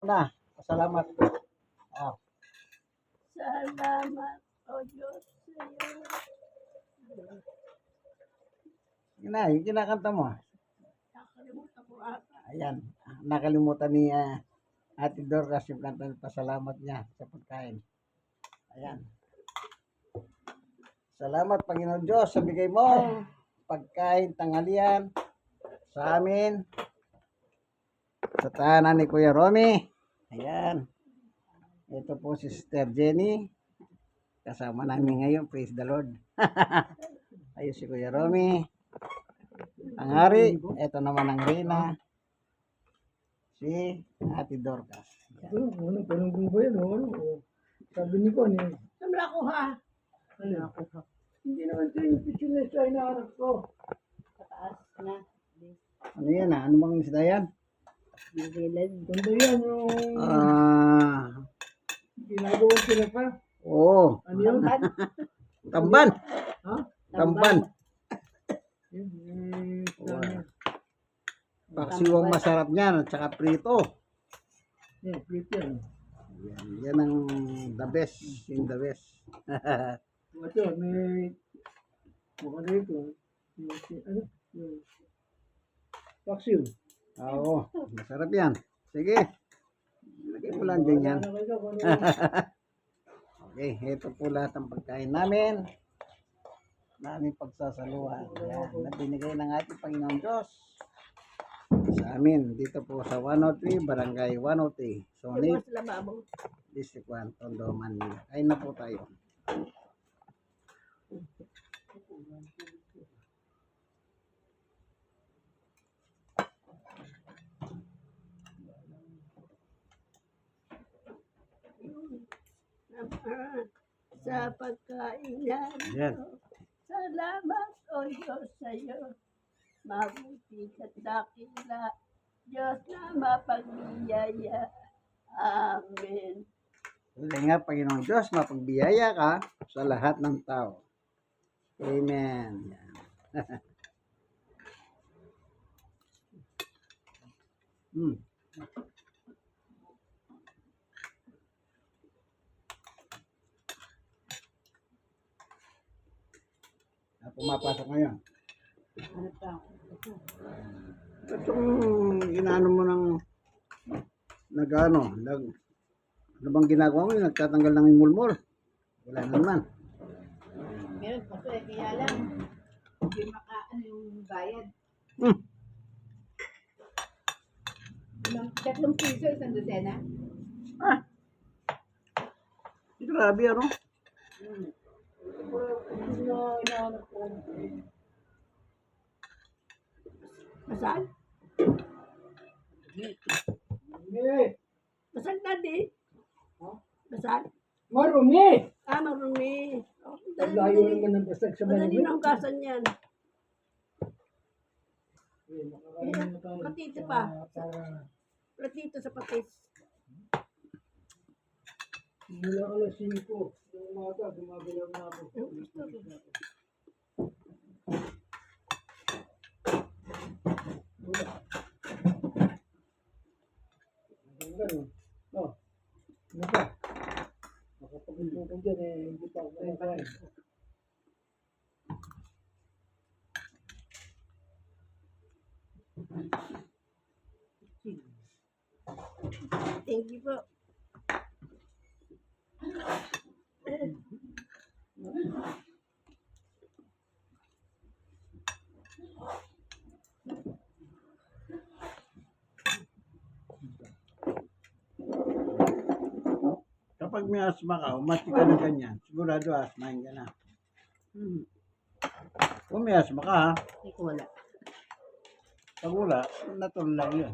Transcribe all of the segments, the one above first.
na. Pasalamat. Ah, Salamat, O Diyos, sa iyo. yung kinakanta mo. Nakalimutan ko ata. Ayan. Nakalimutan ni Ate Dorcas yung kanta ng pasalamat niya sa pagkain. Ayan. Salamat, Panginoon Diyos, sa bigay mo pagkain, tanghalian sa amin, sa tahanan ni Kuya Romy. Ayan. Ito po si Sister Jenny. Kasama namin ngayon. Praise the Lord. Ayun si Kuya Romy. Ang hari. Ito naman ang Rina. Si Ate Dorcas. Ano, parang ba yan, ano? Sabi ni Juan, Samla ko ha. hindi naman ito yung picture na sa inaarap ko. Pataas na. Ano yan Ano bang isda yan? Bilad. Ganda yan, yung ginagawa sila pa. Oo. Ano yun? Tamban. Ha? Tamban. Yun, Wow. Paksiwang masarap niyan at saka prito. yeah, plate yan. Yan ang the best. Yung the best. Ito, may mukha rito. Ano? Yung paksiw. Oo. Masarap yan. Sige. Lagay mo lang dyan yan. Ano kayo, kung ano? Okay. Ito po lahat ng pagkain namin. Naming pagsasaluhan. Yan. Na binigay ng ating Panginoong Diyos sa amin. Dito po sa 103, Barangay 103. So, Iwas sa lababo. District 1, Tondo, Manila. Kain na po tayo. Sa pagkain yan. Yan. Salamat, O Diyos, sa iyo. Mabuti at dakila. Diyos na mapagbiyaya. Amen. Kasi nga, Panginoong Diyos, mapagbiyaya ka sa lahat ng tao. Amen. Yan. Pumapasok ngayon. Ano pa? At yung inaano mo ng ano bang ginagawa mo? Nagtatanggal ng imulmol. Wala naman. Meron pa ito, kaya lang. Hindi makaano yung bayad. Hmm. 3 piso, 1 dosena. Ah. Grabe ano? Masal? Eh, Masal na di? Masal? marumi! Marumi. Ang layo naman ng basag sa Madali marumi. na hugasan yan. Eh, makakain na tayo. Platito pa. Para Platito sa patis. mula alas 5 ng umaga, gumagalaw na ako. Wala. Ang ganun. Oh, ano ba? Makapag-upo ko dyan hindi pa ako kumakain. Thank you po. Kapag may asma ka, umati ka na ganyan, sigurado asmahin ka na. Kung may asma ka, ha? Ay, wala. Pag wala, natural lang yun.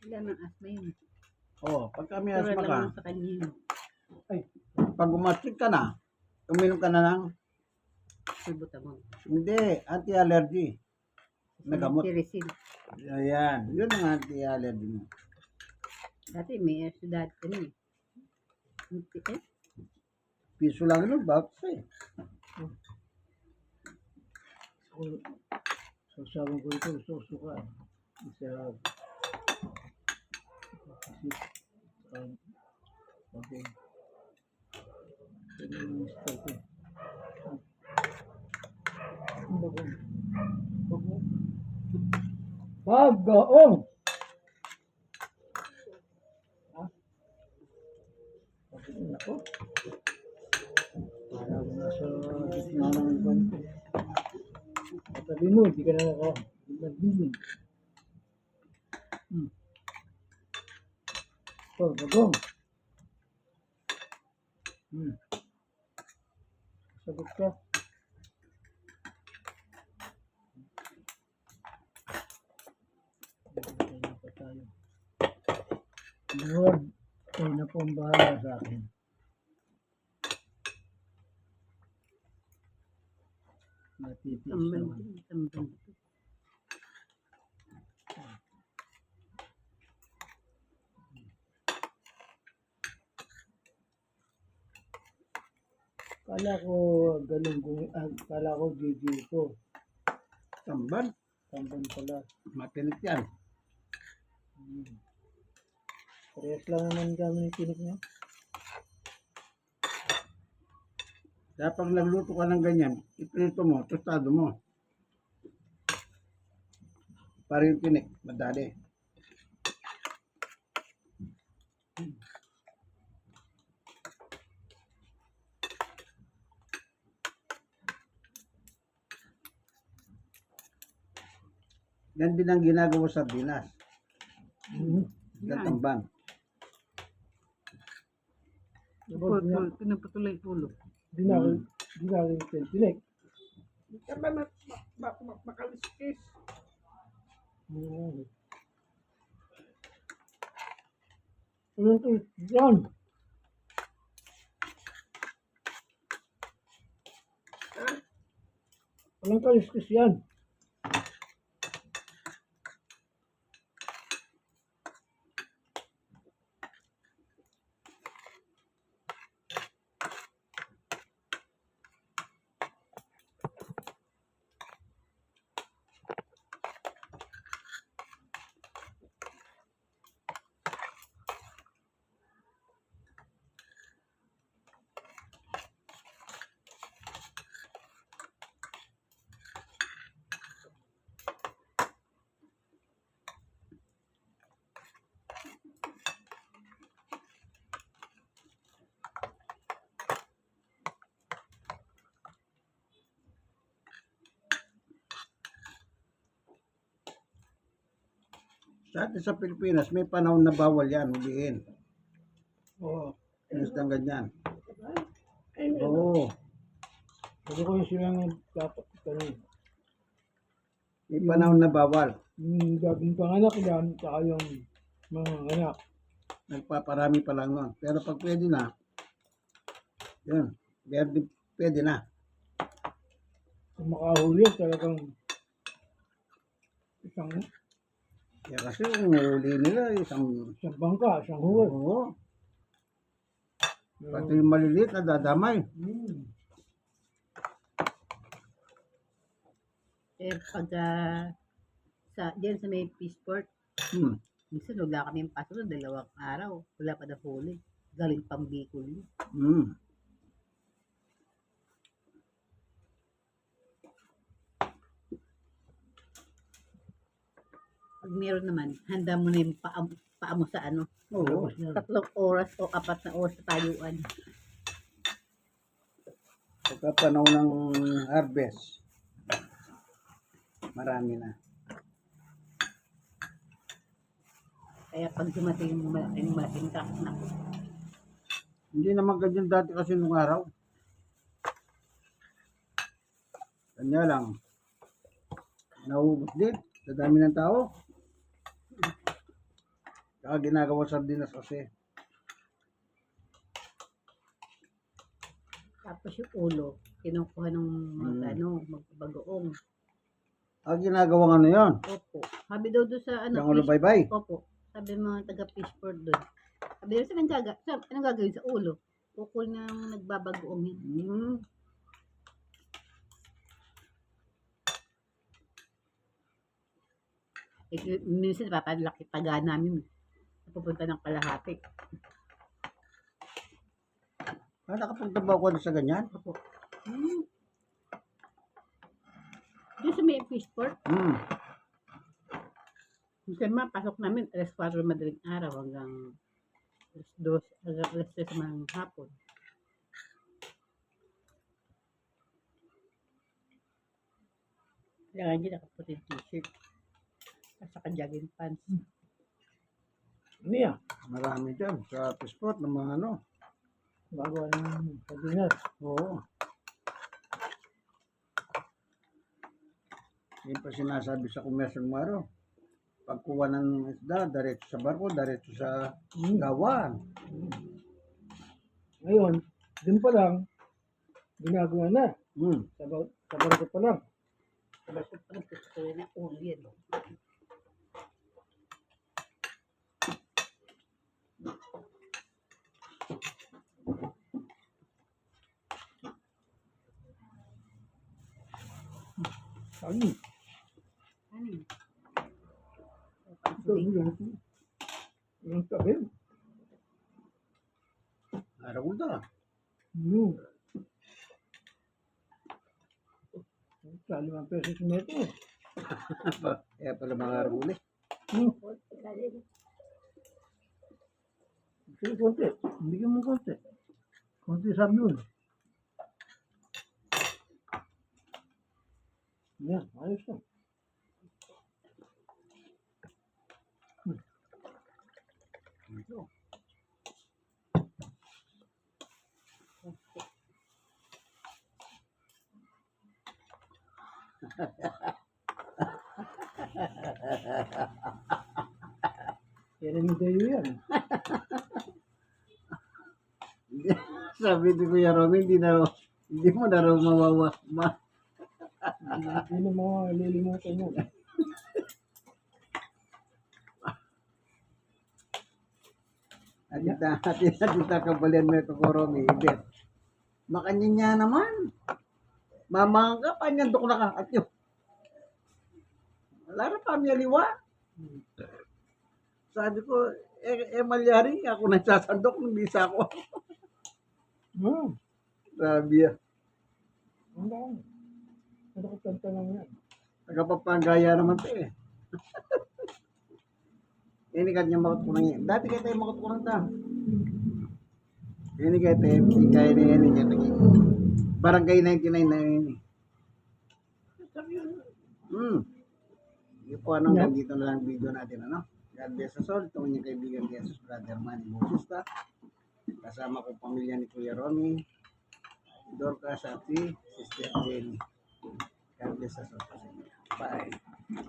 Wala nang asma yun. Oo, pagka may Natural asma ka, lang sa kanya yun. pag umastik ka na, uminom ka na ng, Subutamol. hindi, anti-allergy. Nagamot. Tirisil. Ayan, yun ang anti-allergy mo. Dati may dati ano eh. Piso lang yun, bakit eh. Sasawang ko ito, susuka. Isa, Okay. Ito yung start eh. Bagong. Bagong. Bagoong! Ha? Bagoong ako. Parang nasa gitna ng banko. Sabi mo, hindi ka na nagbiling. Oh, bagong. Sagot ka. Kaya pa tayo. Lord, kayo na po ang bahala sa akin. Matitiis naman. Kala ko galunggong, kala ko GG ito. Tamban. Tamban pala. Matinit yan. Parehas lang naman kami ni tinik niya. Kaya pag nagluto ka ng ganyan, iprito mo, tostado mo. Para yung tinik, madali. Yan din ang ginagawa sa sardinas. Yan tambang. Pinapatuloy ulo. Di na rin tinik. Ka ba makaliskis? Ano ito? Yan! Walang kaliskis yan. Sa atin sa Pilipinas, may panahon na bawal yan, huliin. Oo. Instang ganyan. Ay, Oo. Sabi ko yung silang dapat tanong. May panahon na bawal. Yung gagawin panganak yan, saka yung mga anak. Nagpaparami pa lang nun. Pero pag pwede na, yun, pwede na. Kung makahuli yan, talagang isang Kaya kasi kung huli nila, isang bangka, isang huwag. oo. Pati yung maliliit na dadamay. Eh, pag diyan sa may Peaceport, minsan wala kami yung pasok ng 2 araw. Wala pa na huli. Galing pang Bicol yun. Pag meron naman, handa mo na yung paa mo sa ano. Oo. 3 oras o 4 na oras sa tayuan. Pagka panahon ng harvest, marami na. Kaya pag dumating yung malaking truck na, Hindi naman ganyan dati kasi nung araw. Kanya lang. Nauubos din. Sa dami ng tao. Kaya ginagawa sardinas kasi. tapos yung ulo, kinukuha ng magbagoong. Ginagawa ano yun? Opo. Sabi daw doon sa Yung ulo baybay. Opo. Sabi mga taga-Peaceport doon. Sabi daw anong gagawin sa ulo? Kukul ng nagbabagoong yun. Minsan napapadlaki taga namin. Napupunta ng kalahati. nakapagtrabaho ko na sa ganyan? Opo. Doon sa may Fishport, Hmm. minsan pasok namin alas 4 madaling araw hanggang alas 2, hanggang alas 3 ng hapon. Kailangan niya nakaputing t-shirt. At saka jogging pants. Ano yan? Marami dyan sa Pisport ng mga ano. Bago ng sardinas. Oo. Yan pa sinasabi sa commercial maro. Pagkuha ng isda, diretso sa barko, diretso sa gawan. Ngayon, dun pa lang, ginagawa na. Hmm. Sa barko pa lang. Sabay ko pa gusto na uli yan. Ano? Ano yun? Ito, yung sabi. Araw na. Sa 5 pesos metro. Kaya pala mga aruli. Sige, konti. Bigyan mo konti. Konti sabi yun. Yan, ayos na. Ito. Yan ang dayo yan. Sabi ni Kuya Romy, hindi mo na raw Hindi na mga lilimutan yan. Atita kabalian mo ito ko Romy. Hindi. Makanya naman. Mamangga pa niyan dok na ka. At yun. Wala na pa liwa. Sabi ko, malyari ako nagsasandok ng bisa ko. Sabi ya. Ang daan. Ano ko kanta lang yan? Tagapapanggaya naman ito eh. Ini kan yung makot ko lang yan. Dati kayo tayo makot ko lang ta. Ini kayo tayo, kaya na yan. Barangay 99 na yun. Hindi po ano, dito na lang video natin ano. God bless us all. Ito yung kaibigan Jesus, Brother Manny Bautista. Kasama ko pamilya ni Kuya Romy, Dorcas at si Sister Jenny. God bless us all. Bye.